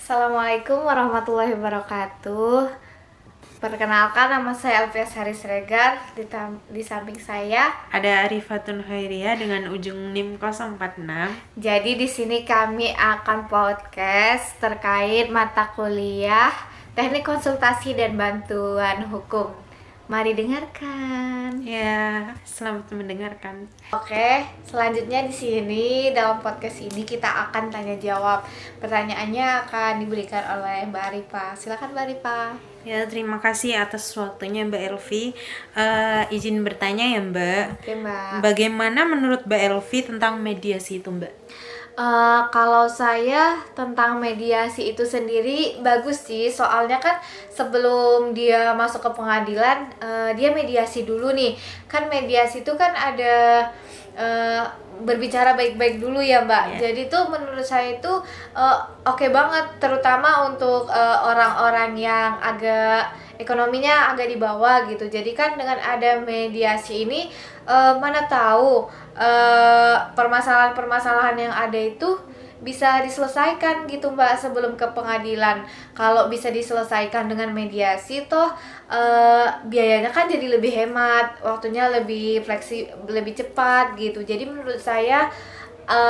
Assalamualaikum warahmatullahi wabarakatuh. Perkenalkan, nama saya Alfia Sari Siregar. Di samping saya Ada Arifatun Khairia dengan ujung NIM 046. Jadi di sini kami akan podcast terkait mata kuliah Teknik Konsultasi dan Bantuan Hukum. Mari dengarkan. Ya, selamat mendengarkan. Oke, selanjutnya di sini dalam podcast ini kita akan tanya jawab. Pertanyaannya akan diberikan oleh Mbak Arifa. Silakan Mbak Arifa. Ya, terima kasih atas waktunya Mbak Elvi. Izin bertanya ya Mbak. Oke Mbak. Bagaimana menurut Mbak Elvi tentang mediasi itu Mbak? Kalau saya tentang mediasi itu sendiri bagus sih, soalnya kan sebelum dia masuk ke pengadilan, dia mediasi dulu nih. Kan mediasi itu kan ada berbicara baik-baik dulu ya Mbak. Yeah. Jadi tuh menurut saya itu oke banget, terutama untuk orang-orang yang agak ekonominya agak di bawah gitu. Jadi kan dengan ada mediasi ini, mana tahu permasalahan-permasalahan yang ada itu bisa diselesaikan gitu Mbak sebelum ke pengadilan. Kalau bisa diselesaikan dengan mediasi toh biayanya kan jadi lebih hemat, waktunya lebih lebih cepat gitu. Jadi menurut saya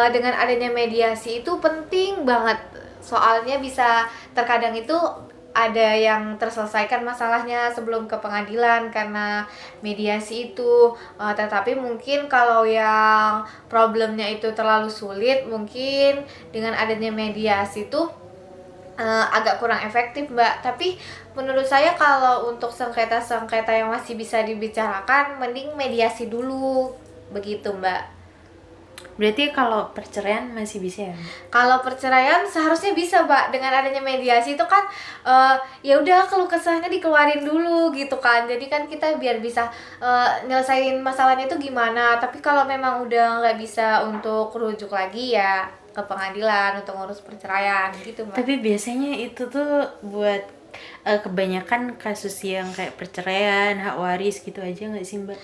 dengan adanya mediasi itu penting banget. Soalnya bisa terkadang itu ada yang terselesaikan masalahnya sebelum ke pengadilan karena mediasi itu. Tetapi mungkin kalau yang problemnya itu terlalu sulit, mungkin dengan adanya mediasi itu agak kurang efektif Mbak. Tapi menurut saya kalau untuk sengketa-sengketa yang masih bisa dibicarakan, mending mediasi dulu, begitu Mbak. Berarti kalau perceraian masih bisa ya Mbak? Kalau perceraian seharusnya bisa Mbak, dengan adanya mediasi itu kan ya udah keluh kesahnya dikeluarin dulu gitu kan. Jadi kan kita biar bisa nyelesain masalahnya itu gimana. Tapi kalau memang udah nggak bisa untuk rujuk lagi ya ke pengadilan untuk ngurus perceraian gitu Mbak. Tapi biasanya itu tuh buat kebanyakan kasus yang kayak perceraian, hak waris gitu aja nggak sih Mbak?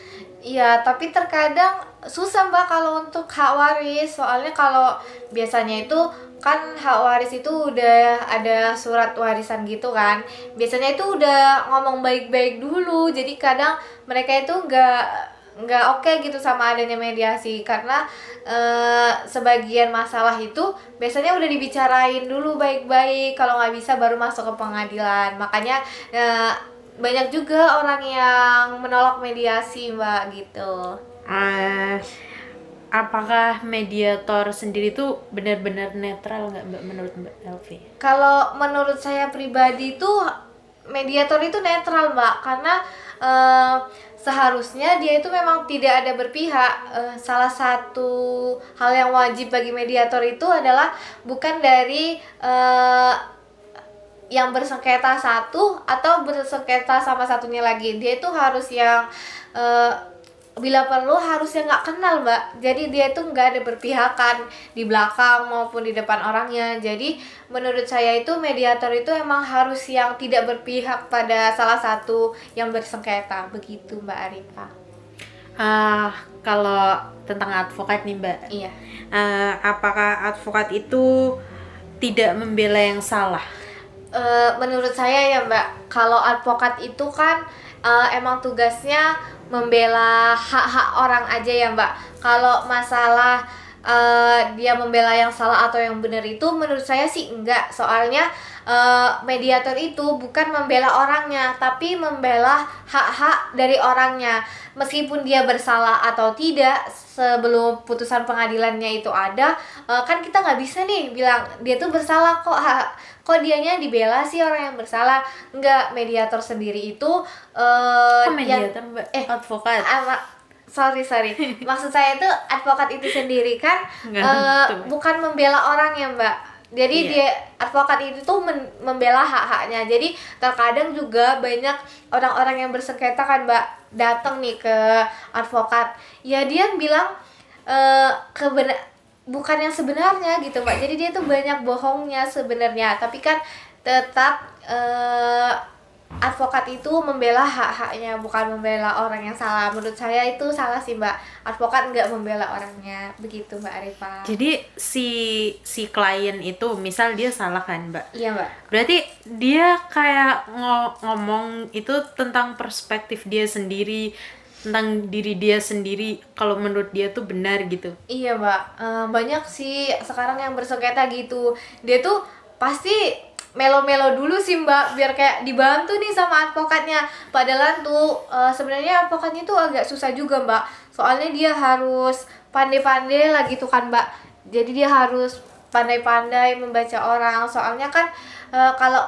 Iya, tapi terkadang susah Mbak kalau untuk hak waris. Soalnya kalau biasanya itu kan hak waris itu udah ada surat warisan gitu kan. Biasanya itu udah ngomong baik-baik dulu. Jadi kadang mereka itu nggak oke gitu sama adanya mediasi karena sebagian masalah itu biasanya udah dibicarain dulu baik-baik. Kalau nggak bisa baru masuk ke pengadilan. Makanya banyak juga orang yang menolak mediasi Mbak gitu. Apakah mediator sendiri tuh benar-benar netral nggak Mbak menurut Mbak Elvi? Kalau menurut saya pribadi tuh mediator itu netral Mbak, karena seharusnya dia itu memang tidak ada berpihak. Salah satu hal yang wajib bagi mediator itu adalah bukan dari yang bersengketa satu atau bersengketa sama satunya lagi. Dia itu harus yang bila perlu harusnya nggak kenal Mbak. Jadi dia itu nggak ada berpihakan di belakang maupun di depan orangnya. Jadi menurut saya itu mediator itu emang harus yang tidak berpihak pada salah satu yang bersengketa. Begitu Mbak Arifa. Kalau tentang advokat nih Mbak, Iya. apakah advokat itu tidak membela yang salah? Menurut saya ya Mbak, kalau advokat itu kan emang tugasnya membela hak-hak orang aja ya Mbak. Kalau masalah dia membela yang salah atau yang benar itu menurut saya sih enggak. Soalnya mediator itu bukan membela orangnya, tapi membela hak-hak dari orangnya. Meskipun dia bersalah atau tidak, sebelum putusan pengadilannya itu ada, kan kita nggak bisa nih bilang dia tuh bersalah kok dianya dibela sih orang yang bersalah. Enggak, mediator sendiri itu Mediator Mbak? Advokat? sorry maksud saya itu advokat itu sendiri kan bukan membela orang ya Mbak. Jadi Iya. dia advokat itu tuh membela hak-haknya. Jadi terkadang juga banyak orang-orang yang bersengketa kan Mbak datang nih ke advokat. Ya dia bilang bukan yang sebenarnya gitu Mbak. Jadi dia tuh banyak bohongnya sebenarnya. Tapi kan tetap advokat itu membela hak-haknya, bukan membela orang yang salah. Menurut saya itu salah sih Mbak. Advokat nggak membela orangnya, begitu Mbak Arifah. Jadi si klien itu misal dia salah kan, Mbak? Iya Mbak. Berarti dia kayak ngomong itu tentang perspektif dia sendiri, tentang diri dia sendiri, kalau menurut dia tuh benar gitu. Iya Mbak. Banyak sih sekarang yang bersengketa gitu. Dia tuh pasti melo-melo dulu sih Mbak, biar kayak dibantu nih sama advokatnya. Padahal tuh sebenarnya advokatnya tuh agak susah juga Mbak. Soalnya dia harus pandai-pandai lah gitu kan Mbak. Jadi dia harus pandai-pandai membaca orang. Soalnya kan kalau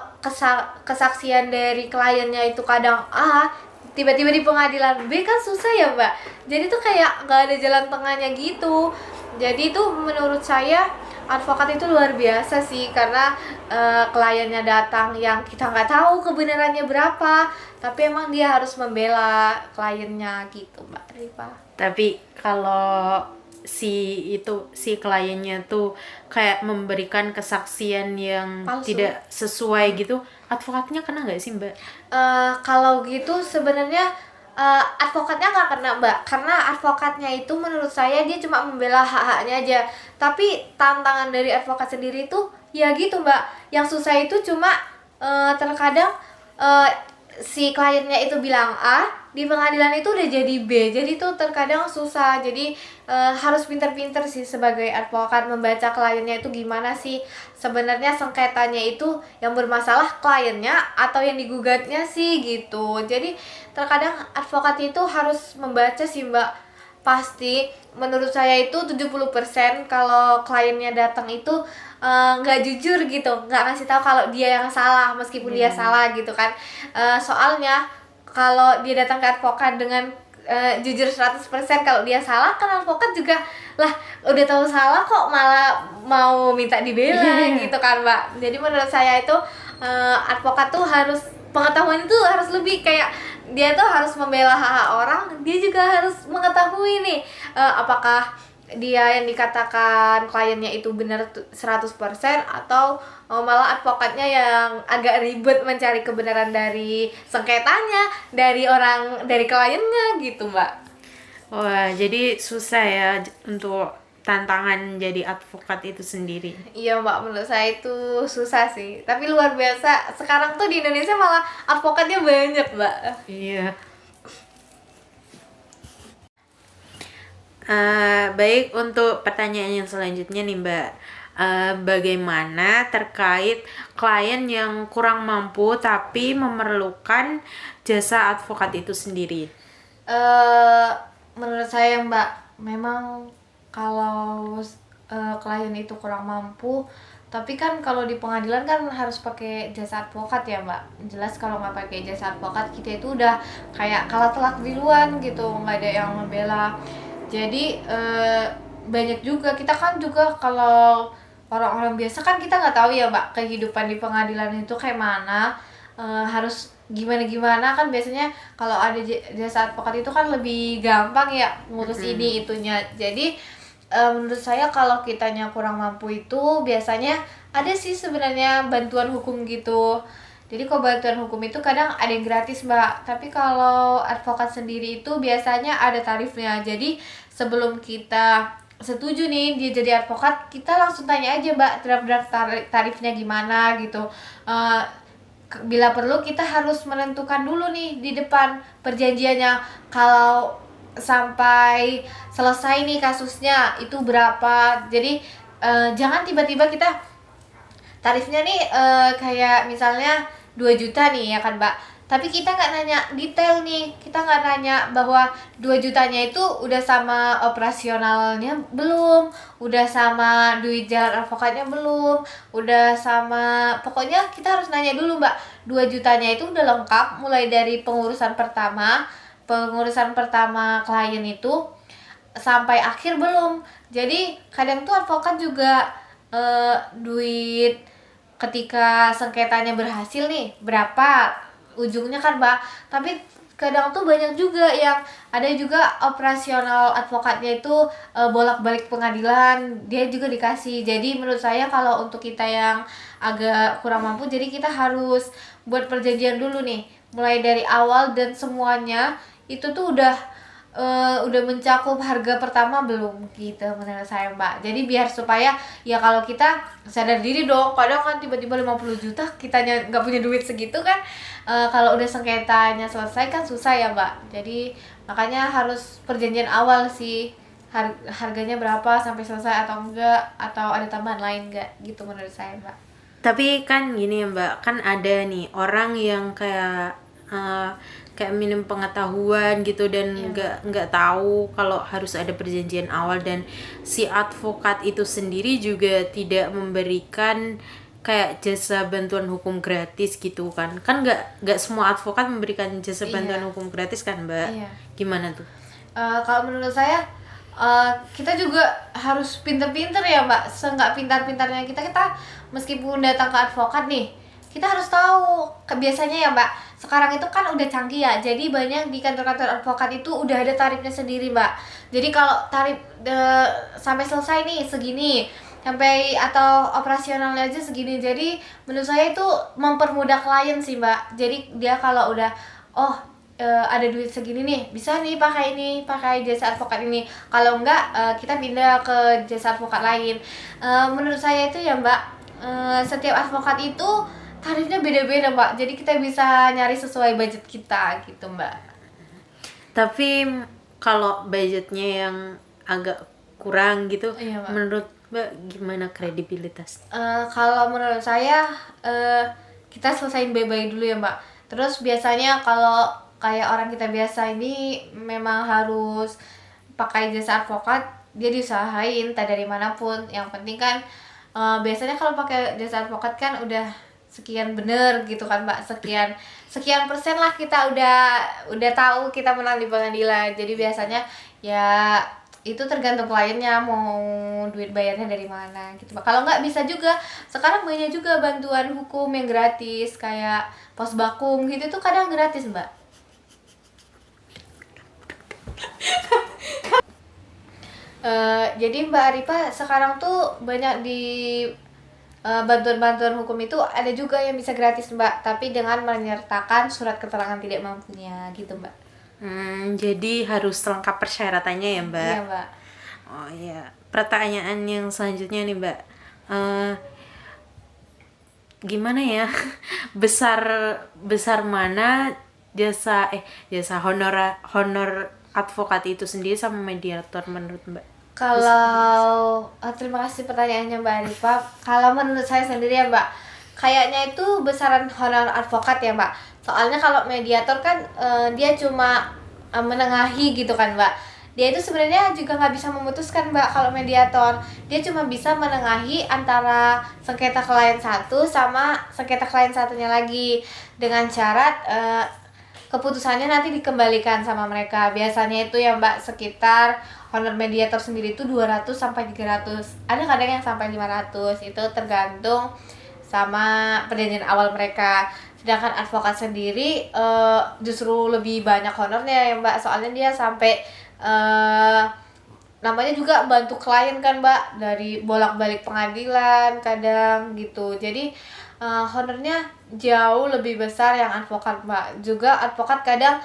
kesaksian dari kliennya itu kadang A, tiba-tiba di pengadilan B kan susah ya Mbak. Jadi tuh kayak nggak ada jalan tengahnya gitu. Jadi itu menurut saya advokat itu luar biasa sih, karena kliennya datang yang kita nggak tahu kebenarannya berapa, tapi emang dia harus membela kliennya gitu Mbak Rifa. Tapi kalau si kliennya tuh kayak memberikan kesaksian yang Palsu. tidak sesuai gitu, advokatnya kena nggak sih, Mbak? Kalau gitu sebenarnya advokatnya nggak kena Mbak, karena advokatnya itu menurut saya dia cuma membela hak-haknya aja. Tapi tantangan dari advokat sendiri itu ya gitu Mbak, yang susah itu cuma terkadang si kliennya itu bilang A, di pengadilan itu udah jadi B, jadi itu terkadang susah. Jadi harus pinter-pinter sih sebagai advokat membaca kliennya itu gimana sih sebenarnya sengketanya itu, yang bermasalah kliennya atau yang digugatnya sih gitu. Jadi terkadang advokat itu harus membaca sih Mbak. Pasti menurut saya itu 70% kalau kliennya datang itu nggak jujur gitu, nggak ngasih tahu kalau dia yang salah meskipun dia salah gitu kan. Soalnya kalau dia datang ke advokat dengan jujur 100% kalau dia salah, kan advokat juga lah udah tahu salah kok malah mau minta dibela gitu kan Mbak. Jadi menurut saya itu advokat tuh harus pengetahuan itu harus lebih, kayak dia tuh harus membela hak-hak orang, dia juga harus mengetahui nih apakah dia yang dikatakan kliennya itu benar 100% atau malah advokatnya yang agak ribet mencari kebenaran dari sengketanya, dari kliennya gitu Mbak. Wah, jadi susah ya untuk tantangan jadi advokat itu sendiri. Iya Mbak, menurut saya itu susah sih, tapi luar biasa sekarang tuh di Indonesia malah advokatnya banyak Mbak. Iya. Baik, untuk pertanyaan yang selanjutnya nih Mbak, bagaimana terkait klien yang kurang mampu tapi memerlukan jasa advokat itu sendiri? Menurut saya Mbak, memang kalau klien itu kurang mampu, tapi kan kalau di pengadilan kan harus pakai jasa advokat ya Mbak. Jelas kalau nggak pakai jasa advokat kita itu udah kayak kalah telak duluan gitu, nggak ada yang membela. Jadi banyak juga, kita kan juga kalau orang-orang biasa kan kita nggak tahu ya Mbak kehidupan di pengadilan itu kayak mana, harus gimana kan. Biasanya kalau ada jasa advokat itu kan lebih gampang ya ngurus ini itunya. Jadi menurut saya kalau kitanya kurang mampu itu biasanya ada sih sebenarnya bantuan hukum gitu. Jadi kalau bantuan hukum itu kadang ada yang gratis Mbak, tapi kalau advokat sendiri itu biasanya ada tarifnya. Jadi sebelum kita setuju nih dia jadi advokat, kita langsung tanya aja Mbak draft tarifnya gimana gitu. Bila perlu kita harus menentukan dulu nih di depan perjanjiannya, kalau sampai selesai nih kasusnya itu berapa. Jadi jangan tiba-tiba kita tarifnya nih kayak misalnya 2 juta nih ya kan Mbak, tapi kita nggak nanya detail nih, kita nggak nanya bahwa 2 jutanya itu udah sama operasionalnya belum, udah sama duit jalan advokatnya belum, udah sama, pokoknya kita harus nanya dulu Mbak 2 jutanya itu udah lengkap mulai dari pengurusan pertama klien itu sampai akhir belum. Jadi kadang tuh advokat juga duit ketika sengketanya berhasil nih berapa ujungnya kan Mbak, tapi kadang tuh banyak juga yang ada juga operasional advokatnya itu bolak-balik pengadilan, dia juga dikasih. Jadi menurut saya kalau untuk kita yang agak kurang mampu, jadi kita harus buat perjanjian dulu nih, mulai dari awal dan semuanya itu tuh udah mencakup harga pertama belum gitu menurut saya Mbak. Jadi biar supaya ya kalau kita sadar diri dong, kadang kan tiba-tiba 50 juta kitanya nggak punya duit segitu kan, kalau udah sengketanya selesai kan susah ya Mbak. Jadi makanya harus perjanjian awal sih, harganya berapa sampai selesai atau enggak, atau ada tambahan lain enggak gitu menurut saya Mbak. Tapi kan gini ya Mbak, kan ada nih orang yang kayak minim pengetahuan gitu dan Iya, nggak tahu kalau harus ada perjanjian awal, dan si advokat itu sendiri juga tidak memberikan kayak jasa bantuan hukum gratis gitu kan nggak semua advokat memberikan jasa bantuan Iya. hukum gratis kan Mbak. Iya. Gimana tuh? Kalau menurut saya kita juga harus pinter-pinter ya Mbak. Seenggak pintar-pintarnya kita meskipun datang ke advokat nih, kita harus tahu biasanya ya Mbak. Sekarang itu kan udah canggih ya. Jadi banyak di kantor-kantor advokat itu udah ada tarifnya sendiri Mbak. Jadi kalau tarif sampai selesai nih segini, sampai atau operasionalnya aja segini. Jadi menurut saya itu mempermudah klien sih Mbak. Jadi dia kalau udah ada duit segini nih, bisa nih pakai jasa advokat ini. Kalau enggak kita pindah ke jasa advokat lain. Menurut saya itu ya Mbak, setiap advokat itu tarifnya beda-beda Mbak. Jadi kita bisa nyari sesuai budget kita gitu Mbak. Tapi kalau budgetnya yang agak kurang gitu, Iya, Mbak. menurut Mbak gimana kredibilitas? Kalau menurut saya kita selesain baik-baik dulu ya Mbak. Terus biasanya kalau kayak orang kita biasa ini memang harus pakai jasa advokat, dia diusahain entah dari manapun. Yang penting kan biasanya kalau pakai jasa advokat kan udah sekian bener gitu kan Mbak, sekian persen lah kita udah tahu kita menang di pengadilan. Jadi biasanya ya itu tergantung kliennya mau duit bayarnya dari mana gitu Mbak. Kalau nggak bisa juga, sekarang banyak juga bantuan hukum yang gratis kayak pos bakum gitu tuh kadang gratis Mbak. Jadi Mbak Arifa sekarang tuh banyak di bantuan-bantuan hukum itu ada juga yang bisa gratis Mbak, tapi dengan menyertakan surat keterangan tidak mampunya gitu Mbak. Jadi harus lengkap persyaratannya ya Mbak. Iya Mbak. Oh iya, pertanyaan yang selanjutnya nih Mbak. Eh, Gimana ya? besar besar mana jasa honor advokat itu sendiri sama mediator menurut Mbak? Kalau terima kasih pertanyaannya Mbak Arifa. Kalau menurut saya sendiri ya Mbak, kayaknya itu besaran honor advokat ya Mbak. Soalnya kalau mediator kan dia cuma menengahi gitu kan Mbak. Dia itu sebenarnya juga nggak bisa memutuskan Mbak. Kalau mediator dia cuma bisa menengahi antara sengketa klien satu sama sengketa klien satunya lagi, dengan syarat keputusannya nanti dikembalikan sama mereka. Biasanya itu ya Mbak sekitar honor mediator sendiri itu 200 sampai 300. Ada kadang yang sampai 500. Itu tergantung sama perjanjian awal mereka. Sedangkan advokat sendiri justru lebih banyak honornya ya Mbak. Soalnya dia sampai namanya juga bantu klien kan Mbak, dari bolak-balik pengadilan kadang gitu. Jadi honornya jauh lebih besar yang advokat Mbak. Juga advokat kadang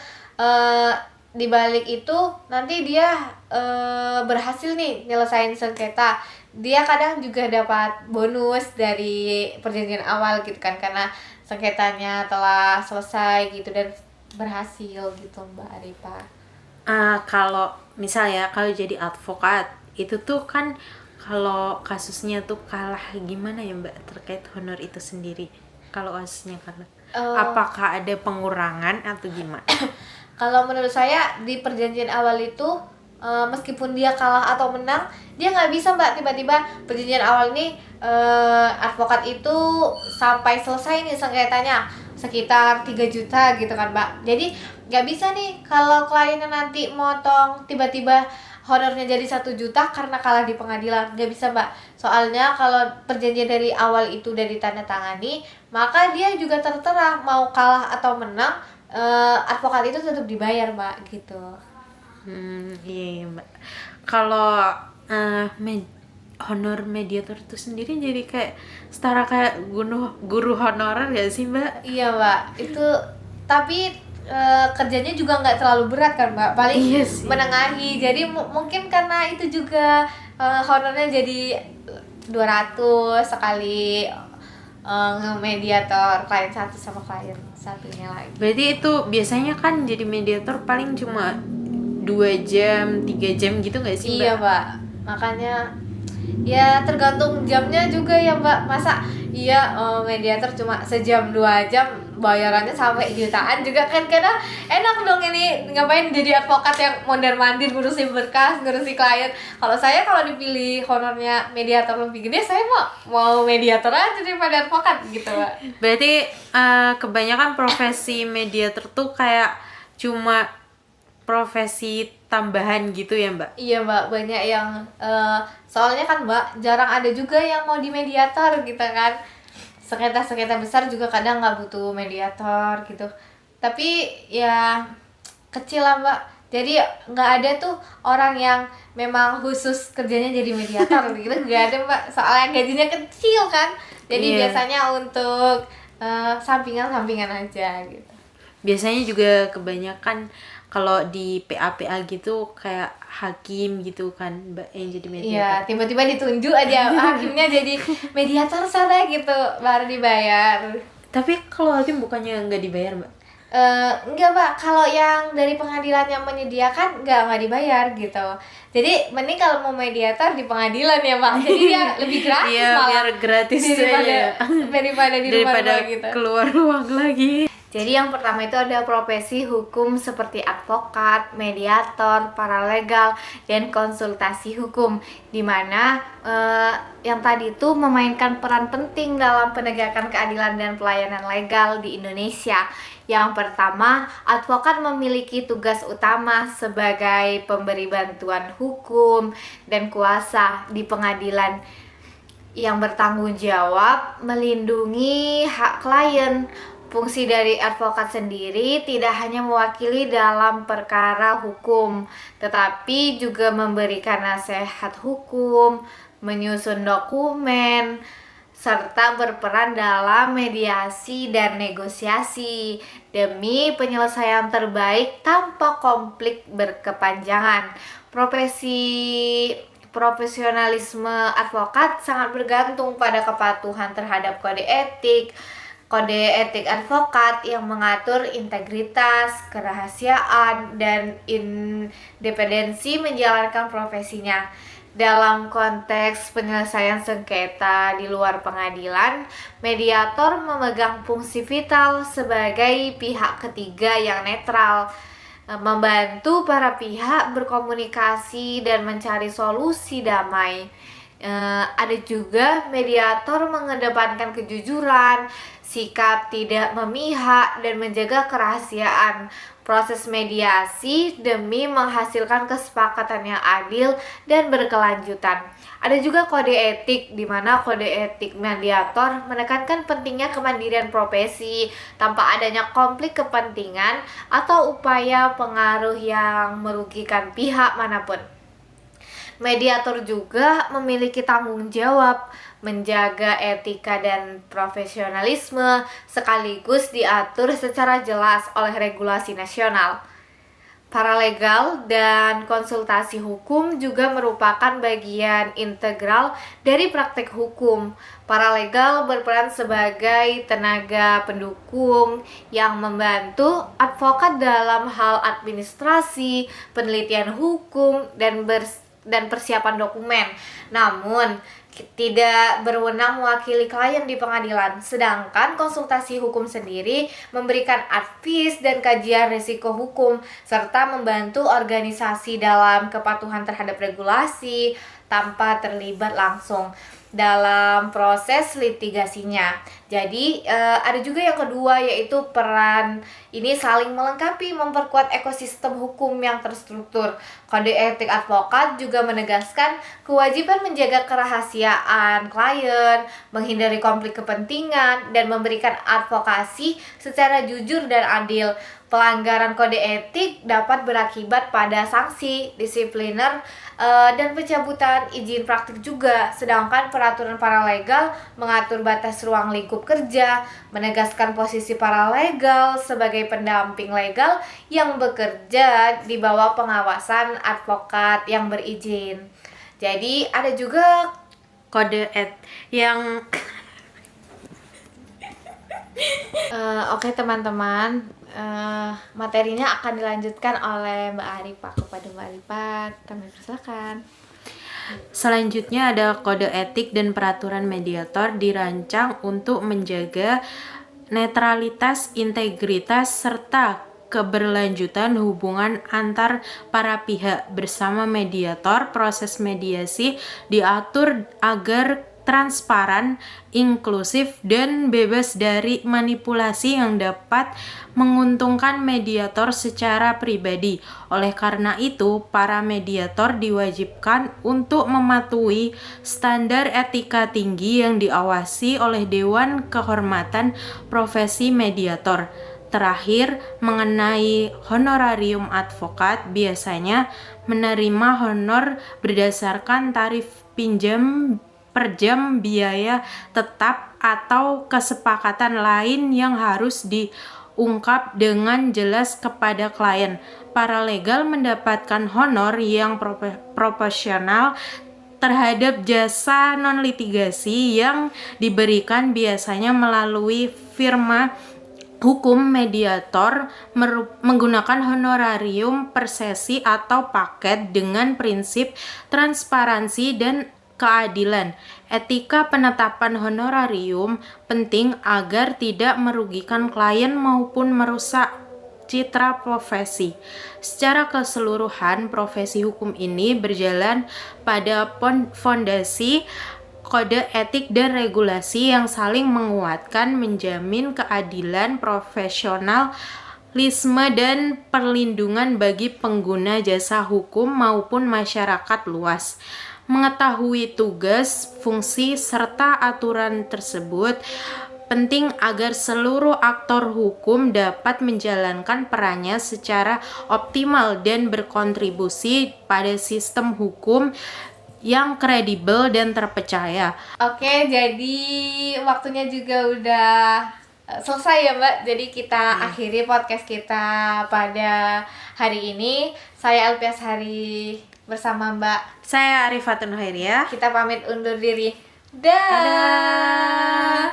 di balik itu nanti dia berhasil nih nyelesain sengketa, dia kadang juga dapat bonus dari perjanjian awal gitu kan, karena sengketanya telah selesai gitu dan berhasil gitu Mbak Arifa. Kalau misalnya kalau jadi advokat itu tuh kan kalau kasusnya tuh kalah gimana ya Mbak terkait honor itu sendiri? Kalau kasusnya kalah, apakah ada pengurangan atau gimana? Kalau menurut saya di perjanjian awal itu meskipun dia kalah atau menang, dia nggak bisa Mbak tiba-tiba perjanjian awal ini advokat itu sampai selesai nih sengketanya sekitar 3 juta gitu kan Mbak. Jadi nggak bisa nih kalau kliennya nanti motong tiba-tiba honornya jadi 1 juta karena kalah di pengadilan, nggak bisa Mbak. Soalnya kalau perjanjian dari awal itu udah ditandatangani, maka dia juga tertera mau kalah atau menang, advokat itu tetap dibayar Mbak gitu. Iya, Mbak. Kalau honor mediator itu sendiri jadi kayak setara kayak guru honorer gak sih, Mbak? Iya Mbak, itu tapi kerjanya juga nggak terlalu berat kan Mbak, paling Iya sih. menengahi. Jadi mungkin karena itu juga honornya jadi 200 sekali nge-mediator klien satu sama klien satunya lagi. Berarti itu biasanya kan jadi mediator paling cuma 2 jam, 3 jam gitu gak sih, Mbak? Iya Mbak, makanya ya tergantung jamnya juga ya Mbak. Masa iya mediator cuma sejam 2 jam bayarannya sampai jutaan juga kan, karena enak dong ini ngapain jadi advokat yang mondar-mandir ngurusi berkas, ngurusi klien. Kalau saya kalau dipilih honornya mediator lebih gede, saya mau mediator aja daripada advokat gitu Mbak. Berarti kebanyakan profesi mediator tuh kayak cuma profesi tambahan gitu ya, Mbak? Iya Mbak, banyak yang soalnya kan Mbak jarang ada juga yang mau di mediator gitu kan. Sengketa-sengketa besar juga kadang nggak butuh mediator gitu. Tapi ya kecil lah Mbak. Jadi nggak ada tuh orang yang memang khusus kerjanya jadi mediator gitu, nggak ada Mbak. Soalnya gajinya kecil kan. Jadi Iya. biasanya untuk sampingan-sampingan aja gitu. Biasanya juga kebanyakan kalau di PA gitu kayak hakim gitu kan, Mbak, yang jadi mediator. Iya, tiba-tiba ditunjuk aja hakimnya jadi mediator sana gitu, baru dibayar. Tapi kalau hakim bukannya nggak dibayar, Mbak? Enggak Mbak, kalau yang dari pengadilan yang menyediakan nggak dibayar gitu. Jadi mending kalau mau mediator di pengadilan ya Mbak. Jadi dia lebih gratis Iya, malah biar gratis daripada di rumah gitu. keluar uang lagi. Jadi yang pertama itu ada profesi hukum seperti advokat, mediator, paralegal, dan konsultasi hukum, di mana yang tadi itu memainkan peran penting dalam penegakan keadilan dan pelayanan legal di Indonesia. Yang pertama, advokat memiliki tugas utama sebagai pemberi bantuan hukum dan kuasa di pengadilan yang bertanggung jawab melindungi hak klien. Fungsi dari advokat sendiri tidak hanya mewakili dalam perkara hukum, tetapi juga memberikan nasihat hukum, menyusun dokumen, serta berperan dalam mediasi dan negosiasi demi penyelesaian terbaik tanpa konflik berkepanjangan. Profesionalisme advokat sangat bergantung pada kepatuhan terhadap kode etik. Kode etik advokat yang mengatur integritas, kerahasiaan, dan independensi menjalankan profesinya. Dalam konteks penyelesaian sengketa di luar pengadilan, mediator memegang fungsi vital sebagai pihak ketiga yang netral, membantu para pihak berkomunikasi dan mencari solusi damai. Ada juga mediator mengedepankan kejujuran, sikap tidak memihak, dan menjaga kerahasiaan proses mediasi demi menghasilkan kesepakatan yang adil dan berkelanjutan. Ada juga kode etik, di mana kode etik mediator menekankan pentingnya kemandirian profesi tanpa adanya konflik kepentingan atau upaya pengaruh yang merugikan pihak manapun. Mediator juga memiliki tanggung jawab menjaga etika dan profesionalisme sekaligus diatur secara jelas oleh regulasi nasional. Paralegal dan konsultasi hukum juga merupakan bagian integral dari praktek hukum. Paralegal berperan sebagai tenaga pendukung yang membantu advokat dalam hal administrasi, penelitian hukum, dan persiapan dokumen. Namun, tidak berwenang mewakili klien di pengadilan. Sedangkan konsultasi hukum sendiri memberikan advies dan kajian risiko hukum serta membantu organisasi dalam kepatuhan terhadap regulasi tanpa terlibat langsung dalam proses litigasinya. Jadi ada juga yang kedua, yaitu peran ini saling melengkapi, memperkuat ekosistem hukum yang terstruktur. Kode etik advokat juga menegaskan kewajiban menjaga kerahasiaan klien, menghindari konflik kepentingan, dan memberikan advokasi secara jujur dan adil. Pelanggaran kode etik dapat berakibat pada sanksi, disipliner, dan pencabutan izin praktik juga. Sedangkan peraturan paralegal mengatur batas ruang lingkup kerja, menegaskan posisi paralegal sebagai pendamping legal yang bekerja di bawah pengawasan advokat yang berizin. Jadi ada juga Kode et yang oke teman-teman, materinya akan dilanjutkan oleh Mbak Arifa. Kepada Mbak Arifa, kami persilakan. selanjutnya ada kode etik dan peraturan mediator dirancang untuk menjaga netralitas, integritas, serta keberlanjutan hubungan antar para pihak. Bersama mediator, proses mediasi diatur agar transparan, inklusif, dan bebas dari manipulasi yang dapat menguntungkan mediator secara pribadi. Oleh karena itu, para mediator diwajibkan untuk mematuhi standar etika tinggi yang diawasi oleh Dewan Kehormatan Profesi Mediator. Terakhir, mengenai honorarium advokat, biasanya menerima honor berdasarkan tarif pinjam per jam, biaya tetap, atau kesepakatan lain yang harus diungkap dengan jelas kepada klien. Paralegal mendapatkan honor yang proporsional terhadap jasa non-litigasi yang diberikan, biasanya melalui firma hukum. Mediator menggunakan honorarium per sesi atau paket dengan prinsip transparansi dan keadilan. Etika penetapan honorarium penting agar tidak merugikan klien maupun merusak citra profesi. Secara keseluruhan, profesi hukum ini berjalan pada fondasi kode etik dan regulasi yang saling menguatkan, menjamin keadilan, profesionalisme, dan perlindungan bagi pengguna jasa hukum maupun masyarakat luas. Mengetahui tugas, fungsi, serta aturan tersebut penting agar seluruh aktor hukum dapat menjalankan perannya secara optimal dan berkontribusi pada sistem hukum yang kredibel dan terpercaya. Oke, jadi waktunya juga udah selesai ya Mbak. Jadi kita akhiri podcast kita pada hari ini. Saya Elpias Hari bersama Mbak. Saya Arifatun Hairiyah. Kita pamit undur diri. Dah.